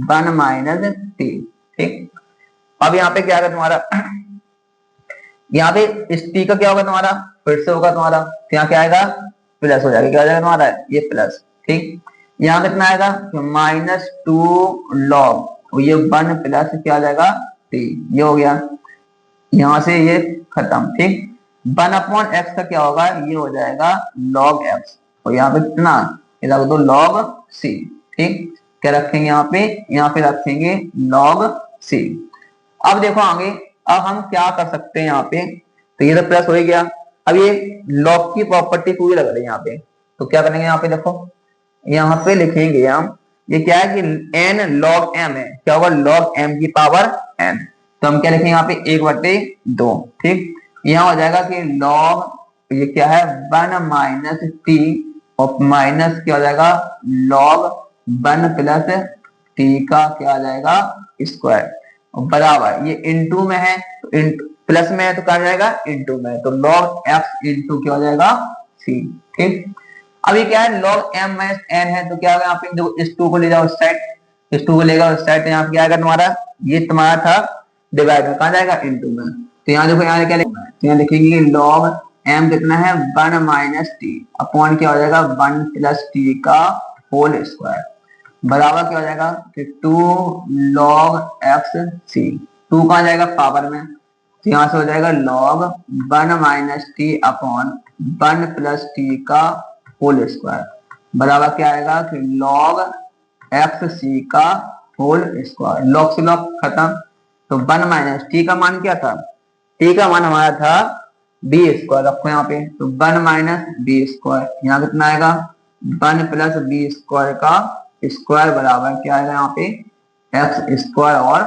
[SPEAKER 1] 1 माइनस टी, ठीक। अब यहाँ पे क्या आएगा तुम्हारा, यहाँ पे इस टी का क्या होगा तुम्हारा, फिर से होगा तुम्हारा, तो यहाँ क्या आएगा प्लस हो जाएगा, क्या हो जाएगा तुम्हारा ये प्लस, ठीक। यहाँ कितना आएगा -2 लॉग, ये 1 प्लस क्या आ जाएगा टी, ये हो गया, यहाँ से ये खत्म, ठीक। 1/x का क्या होगा, ये हो जाएगा log x, और यहाँ पे कितना, ये रख दो log c, ठीक। क्या रखेंगे यहाँ पे रखेंगे log c। अब देखो आगे, अब हम क्या कर सकते हैं यहाँ पे, तो ये तो प्लस हो ही गया, अब ये log की प्रॉपर्टी पूरी लग रही है यहाँ पे, तो क्या करेंगे यहाँ पे देखो, यहाँ पे लिखेंगे हम, ये क्या है कि n log m है, क्या होगा log m की पावर n, तो हम क्या लिखेंगे यहाँ पे 1/2, ठीक। यहाँ हो जाएगा कि log ये क्या है 1 माइनस टी और माइनस क्या हो जाएगा log 1 प्लस टी का क्या आ जाएगा स्क्वायर, और बराबर ये इनटू में है, तो प्लस में है तो क्या आ जाएगा इनटू में, तो log x इनटू क्या हो जाएगा c, ठीक। अभी क्या है log m माइनस n है, तो क्या होगा यहाँ पे, जो इस 2 को ले जाओ उस साइड, इस 2 को लेगा उस साइड, तो यहाँ पे क्या आएगा तुम्हारा, ये तुम्हारा था डिवाइड में, कहा जाएगा इनटू में, तो यहाँ देखो यहाँ क्या लिखना है, तो यहाँ लिखेंगे log m कितना है 1 माइनस टी अपॉन क्या हो जाएगा 1 प्लस टी का होल स्क्वायर, बराबर क्या हो जाएगा कि 2 log x c, 2 कहाँ जाएगा पावर में, तो यहाँ से हो जाएगा log 1 minus T upon 1 plus T का होल स्क्वायर, बराबर क्या आएगा कि log x c का होल स्क्वायर, log से log खत्म, तो 1 माइनस टी का मान क्या था, टी का मान हमारा था बी स्क्वायर, रखो यहाँ पे, तो 1 माइनस बी स्क्वायर, यहाँ कितना आएगा 1 प्लस बी स्क्वायर का स्क्वायर, बराबर क्या आएगा यहाँ पे एक्स स्क्वायर और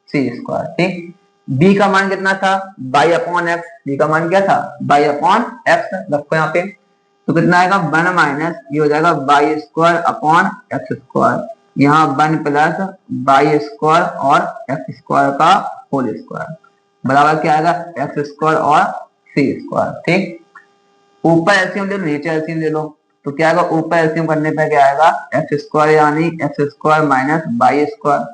[SPEAKER 1] सी स्क्वायर, ठीक। बी का मान कितना था बाई अपॉन एक्स, बी का मान क्या था बाई अपॉन एक्स, रखो यहाँ पे, तो कितना आएगा 1 माइनस ये हो जाएगा by square upon x square, यहाँ 1 प्लस बाई स्क्वायर और एक्स स्क्वायर का होल स्क्वायर, बराबर क्या आएगा एक्स स्क्वायर और सी स्क्वायर, ठीक। ऊपर एलसीएम ले लो नीचे एलसीएम ले लो, तो क्या आएगा ऊपर एलसीएम करने पे क्या आएगा एक्स स्क्वायर यानी x square minus by square,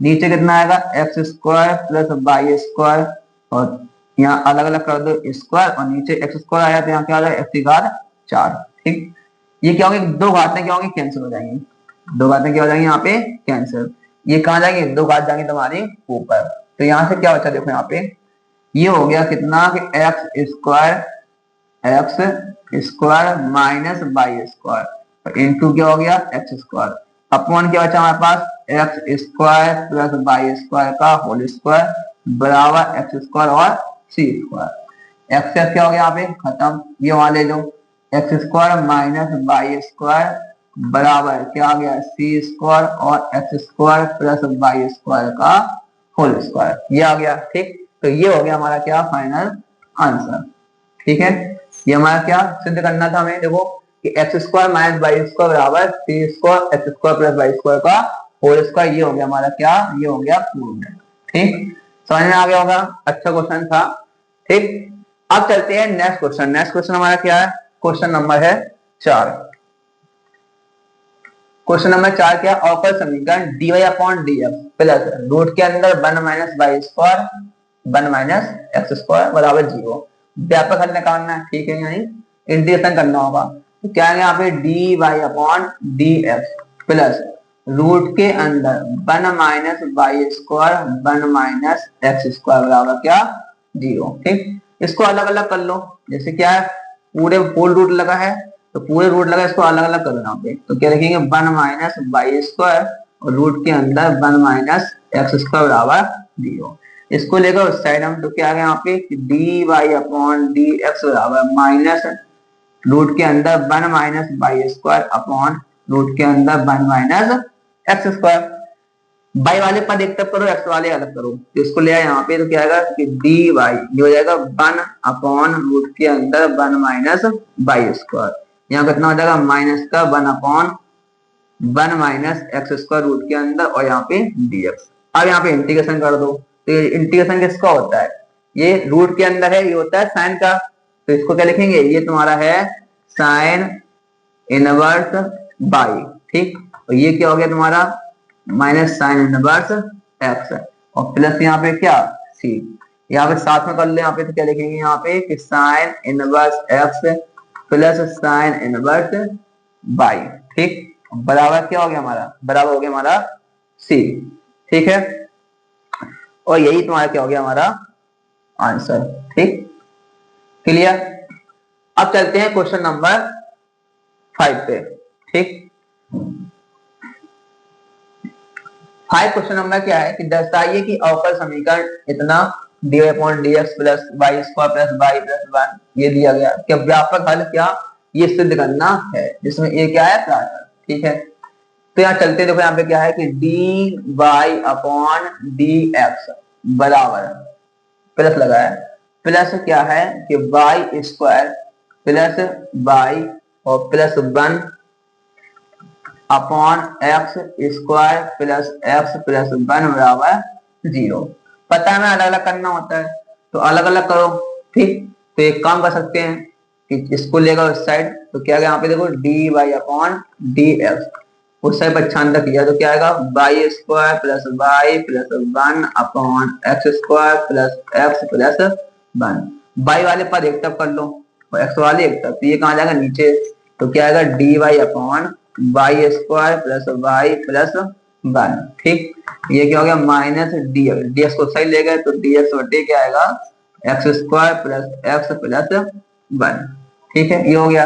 [SPEAKER 1] नीचे कितना आएगा x square plus Y square, और यहाँ अलग अलग कर दो स्क्वायर, और नीचे एक्स स्क्वायर आया तो यहाँ क्या आ जाएगा एक्स की घात 4, ठीक। ये क्या होगी, दो घातें क्या होंगी कैंसिल हो जाएंगी, दो घातें क्या हो जाएंगी यहाँ पे कैंसिल, ये कहाँ जाएंगे दो घात जाएंगे तुम्हारी ऊपर, तो यहाँ से क्या बचा देखो यहाँ पे, ये हो गया कितना कि X square minus by square into क्या हो गया एक्स स्क्वायर, अपॉन क्या बचा हमारे पास X square plus Y square का होल स्क्वायर, बराबर एक्स स्क्वायर और सी स्क्वायर, एक्स क्या हो गया यहाँ पे खत्म, ये वहां ले लो, X square minus by square बराबर क्या आ गया सी स्क्वायर और X square plus Y square का होल स्क्वायर, ये आ गया, ठीक। तो ये हो गया हमारा क्या फाइनल आंसर, ठीक है। ये हमारा क्या सिद्ध करना था हमें, देखो कि X square minus by square बराबर C square X square plus Y square का होल स्क्वायर, ये हो गया हमारा क्या, ये हो गया प्रूव्ड, ठीक। समझ में आ गया होगा, अच्छा क्वेश्चन था, ठीक। अब चलते हैं नेक्स्ट क्वेश्चन, नेक्स्ट क्वेश्चन हमारा क्या है, क्वेश्चन नंबर है 4। क्वेश्चन नंबर 4 क्या, अवकल समीकरण dy upon dx plus root के अंदर 1 minus by square one minus x square बराबर 0। व्यापक हल निकालना है, ठीक है, यानी इंटीग्रेशन करना होगा। तो क्या है यहाँ पे d Y upon D x plus root के अंदर one minus y square one minus x square बराबर क्या 0। ठीक, इसको अलग अलग कर लो। जैसे क्या है, पूरे होल रूट लगा है तो पूरे रूट लगा, इसको अलग अलग कर लो यहाँ पे। तो क्या लिखेंगे वन माइनस वाई स्क्वायर और रूट के अंदर वन माइनस एक्स स्क्वायर बराबर 0। इसको लेकर उस साइड हम तो क्या आ गया यहाँ पे d Y upon D x बराबर माइनस रूट के अंदर one minus y square upon root के अंदर one minus x square. Y वाले पद एक तरफ करो, एक्स वाले अलग करो। तो इसको ले आए यहाँ पे, तो क्या आएगा कि डी वाई ये हो जाएगा वन अपॉन रूट के अंदर वन माइनस वाई स्क्वायर। यहाँ कितना हो जाएगा माइनस का one upon one minus x square root के अंदर और यहाँ पे dx। अब यहाँ पे इंटीग्रेशन कर दो। तो ये इंटीग्रेशन किसका होता है, ये रूट के अंदर है, ये होता है साइन का। तो इसको क्या लिखेंगे, ये तुम्हारा है साइन इनवर्स बाई। ठीक, और ये क्या हो गया तुम्हारा माइनस साइन इनवर्स एक्स और प्लस यहाँ पे क्या सी। यहाँ पे साथ में कर ले यहाँ पे, तो क्या लिखेंगे यहाँ पे कि sine inverse x plus sine inverse by. ठीक, बराबर क्या हो गया हमारा, बराबर हो गया हमारा सी। ठीक है, और यही तुम्हारा क्या हो गया हमारा आंसर। ठीक, क्लियर। अब चलते हैं क्वेश्चन नंबर 5 पे। ठीक, 5 क्वेश्चन नंबर क्या है कि दर्शाइए कि अवकल समीकरण इतना d Y upon D x plus y square plus y plus one ये दिया गया, क्या व्यापक हल क्या ये सिद्ध करना है, जिसमें ये क्या है प्राचल। ठीक है, तो यहाँ चलते देखो, यहाँ पे क्या है कि d Y upon D x बराबर प्लस लगा है, प्लस क्या है कि वाई स्क्वायर प्लस वाई और plus one upon x square plus one बराबर 0। पता है ना अलग अलग करना होता है, तो अलग अलग करो। ठीक, तो एक काम कर सकते हैं कि इसको लेकर उस साइड, तो क्या यहाँ पे देखो D Y upon D x उस साइड पर छान किया, तो क्या आएगा y square plus y plus one upon x square plus one. Y वाले पद एक तरफ कर लो और एक्स वाले एक तरफ, तो ये कहाँ जाएगा नीचे। तो क्या आएगा d Y upon y square plus y plus one. ठीक, ये क्या हो गया minus d x, d x को साइड ले गए तो डी एक्स बटे क्या आएगा x square plus x plus one. ठीक है, ये हो गया।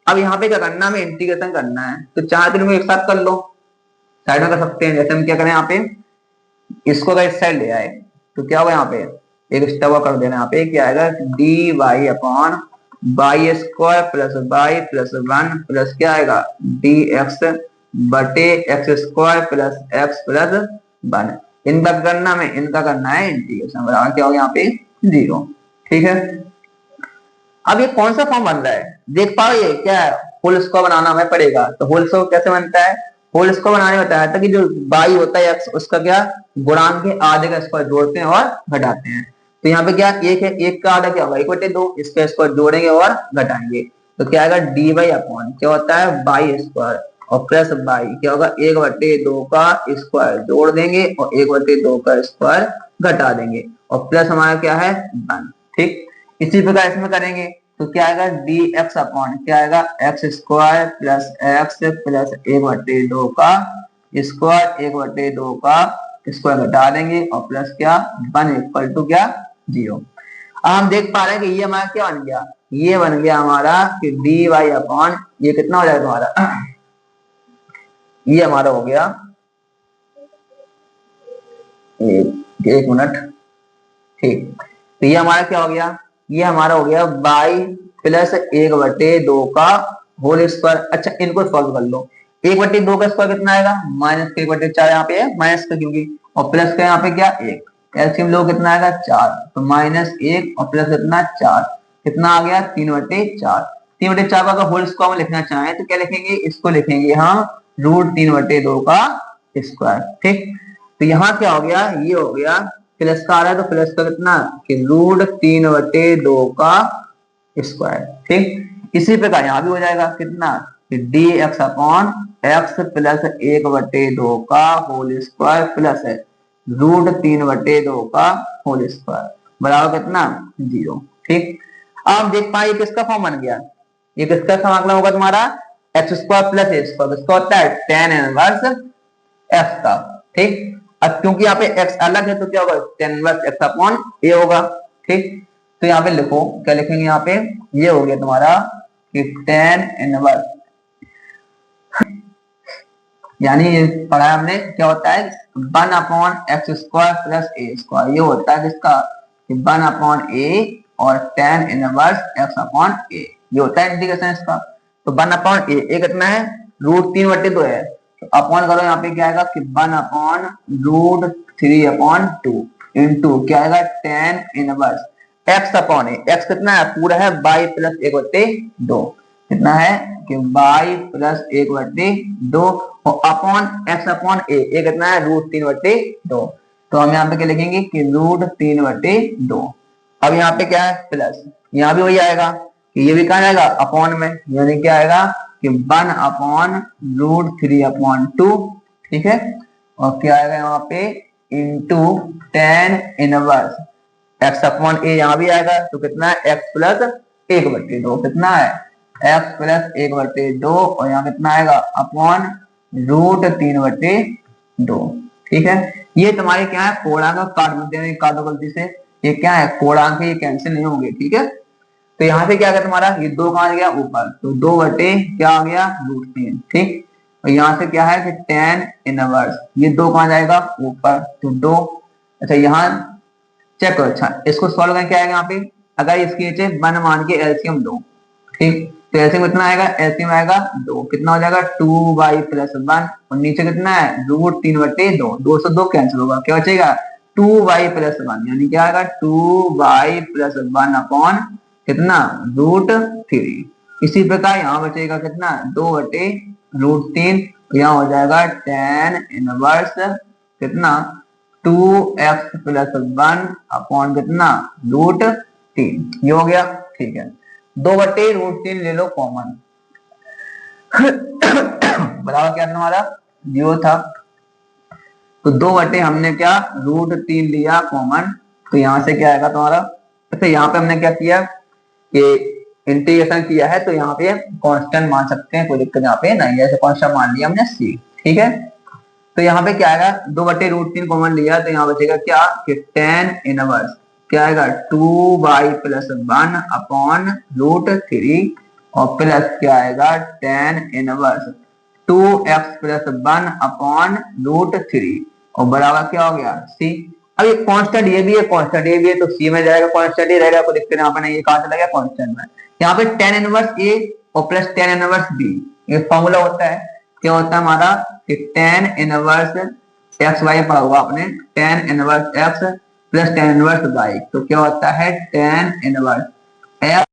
[SPEAKER 1] अब यहाँ पे क्या करना है, हमें इंटीग्रेशन करना है, तो चाहे तो एक साथ कर लो, साइड में कर सकते हैं। जैसे हम क्या करें यहाँ पे इसको अगर इस साइड ले आए तो क्या होगा यहाँ पे एक स्टेप कर देना, यहाँ पे क्या आएगा d Y upon y square plus one plus क्या आएगा डी एक्स बटे x square plus x plus one. इनका करना में इनका करना है इंटीग्रेशन, बराबर क्या हो गया यहाँ पे 0। ठीक है, अब ये कौन सा फॉर्म बन रहा है देख पाओ, ये क्या है होल स्क्वायर बनाना हमें पड़ेगा। तो होल स्क्वायर कैसे बनता है, होल स्क्वायर बनाने में बताया था कि जो बाई होता है एक्स उसका क्या गुणांक के आधे का स्क्वायर जोड़ते हैं और घटाते हैं। तो यहाँ पे क्या एक है, एक का आधा क्या होगा 1/2, इसका स्क्वायर जोड़ेंगे और घटाएंगे, तो क्या आएगा डी वाई अपॉन क्या होता है बाई स्क्वायर और प्लस बाई क्या होगा 1/2 का स्क्वायर जोड़ देंगे और 1/2 का स्क्वायर घटा देंगे और प्लस हमारा क्या है 1। ठीक, इसी प्रकार इसमें करेंगे तो क्या आएगा डी एक्स अपॉन क्या आएगा एक्स स्क्वायर प्लस 1/2 का स्क्वायर 1/2 का स्क्वायर घटा देंगे और प्लस क्या 1 इक्वल टू क्या 0। अब हम देख पा रहे हैं कि ये हमारा क्या बन गया, ये बन गया हमारा कि डी वाई अपॉन ये कितना हो जाएगा हमारा ये हमारा हो गया एक मिनट। ठीक, तो ये हमारा क्या हो गया, ये हमारा हो गया बाई प्लस 1/2 का होल स्क्वायर। अच्छा इनको सॉल्व कर लो, 1/2 का स्क्वायर कितना आएगा माइनस 1/4 यहाँ पे है माइनस का क्योंकि, और प्लस का यहाँ पे क्या 1 एलसीएम लो कितना आएगा 4, तो -1 और प्लस कितना 4 कितना आ गया 3/4। 3/4 का होल स्क्वायर में लिखना चाहें तो क्या लिखेंगे, इसको लिखेंगे हम √3/2 का स्क्वायर। ठीक, तो यहाँ क्या हो गया, ये हो गया प्लस का आ रहा है तो प्लस का कितना कि √3/2 का स्क्वायर। ठीक, इसी प्रकार यहाँ भी हो जाएगा कितना D x upon x plus 1/2 का होल स्क्वायर प्लस है √3/2 का होल स्क्वायर बराबर कितना 0। ठीक, अब देख पाए किसका फॉर्म बन गया, ये किसका समाकलन होगा तुम्हारा x² + a², किसका होता है tan इनवर्स x का। ठीक, अब क्योंकि यहाँ पे x अलग है तो क्या होगा tan inverse x upon a होगा। ठीक, तो यहाँ पे लिखो, क्या लिखेंगे यहाँ पे, ये हो गया तुम्हारा कि tan इनवर्स, यानी ये पढ़ा हमने क्या होता है 1/x² + a², ये होता है किसका 1/a और tan inverse x upon a, ये होता है इंटीग्रेशन इसका। तो 1/a, ए कितना है √3/2 है, तो अपॉन करो यहाँ पे क्या आएगा कि 1/√3/2 इंटू क्या आएगा tan inverse x upon a, x कितना है पूरा है y + 1/2, कितना है कि y + 1/2 और अपॉन x अपॉन a, ए कितना है √3/2, तो हम यहाँ पे क्या लिखेंगे कि √3/2। अब यहाँ पे क्या है प्लस, यहाँ भी वही आएगा कि ये भी कहा जाएगा अपॉन में, यानी क्या आएगा कि 1/√3/2। ठीक है, और क्या आएगा यहाँ पे into tan inverse x upon a, यहाँ भी आएगा तो कितना है x + 1/2, कितना है x + 1/2 और यहाँ कितना आएगा अपॉन √3/2। ठीक है, ये तुम्हारे क्या है पूर्णांक काट देने काट दो गलती से, ये क्या है पूर्णांक, ये कैंसिल नहीं होंगे। ठीक है, तो यहाँ से क्या गया तुम्हारा ये 2 कहाँ गया ऊपर, तो 2 क्या आ गया √3। ठीक, और यहाँ से क्या है कि tan इनवर्स, ये 2 कहाँ जाएगा ऊपर, तो 2। अच्छा यहाँ चेक करो, अच्छा इसको सॉल्व करके क्या आएगा यहाँ पे, अगर इसके नीचे 1 मान के एलसीएम लो। ठीक, तो एलसीएम कितना आएगा, एलसीएम आएगा 2, कितना हो जाएगा 2y + 1 और नीचे कितना है √3/2, 2 से 2 कैंसिल होगा, क्या बचेगा 2y + 1, यानी क्या आएगा 2y + 1 अपॉन कितना √3। इसी प्रकार यहाँ बचेगा कितना 2/√3, यहाँ हो जाएगा tan इनवर्स कितना 2x + 1 अपॉन कितना √3, ये हो गया। ठीक है, 2/√3 ले लो कॉमन बराबर क्या तुम्हारा 0 था, तो 2 हमने क्या √3 लिया कॉमन, तो यहाँ से क्या आएगा तुम्हारा। अच्छा यहाँ पे हमने क्या किया कि इंटीग्रेशन किया है तो यहाँ पे कांस्टेंट मान सकते हैं, कोई दिक्कत यहाँ पे नहीं है, ऐसे कांस्टेंट मान लिया हमने c। ठीक है, तो यहाँ पे क्या आएगा 2/√3 कॉमन लिया तो यहाँ बचेगा क्या कि tan इनवर्स क्या आएगा 2y + 1 अपॉन √3 और प्लस क्या आएगा tan इनवर्स 2x + 1 अपॉन √3 और बराबर क्या हो गया c। अब ये कांस्टेंट ये भी है, कांस्टेंट ये भी है, तो c में जाएगा कांस्टेंट ही रहेगा, कोई दिक्कत यहाँ पे नहीं, ये कहां चला गया कांस्टेंट में। यहाँ पे tan इनवर्स a और प्लस tan इनवर्स b, ये फॉर्मूला होता है, क्या होता है हमारा कि tan इनवर्स x y पढ़ा हुआ आपने, tan inverse x plus tan inverse y, तो क्या होता है tan इनवर्स x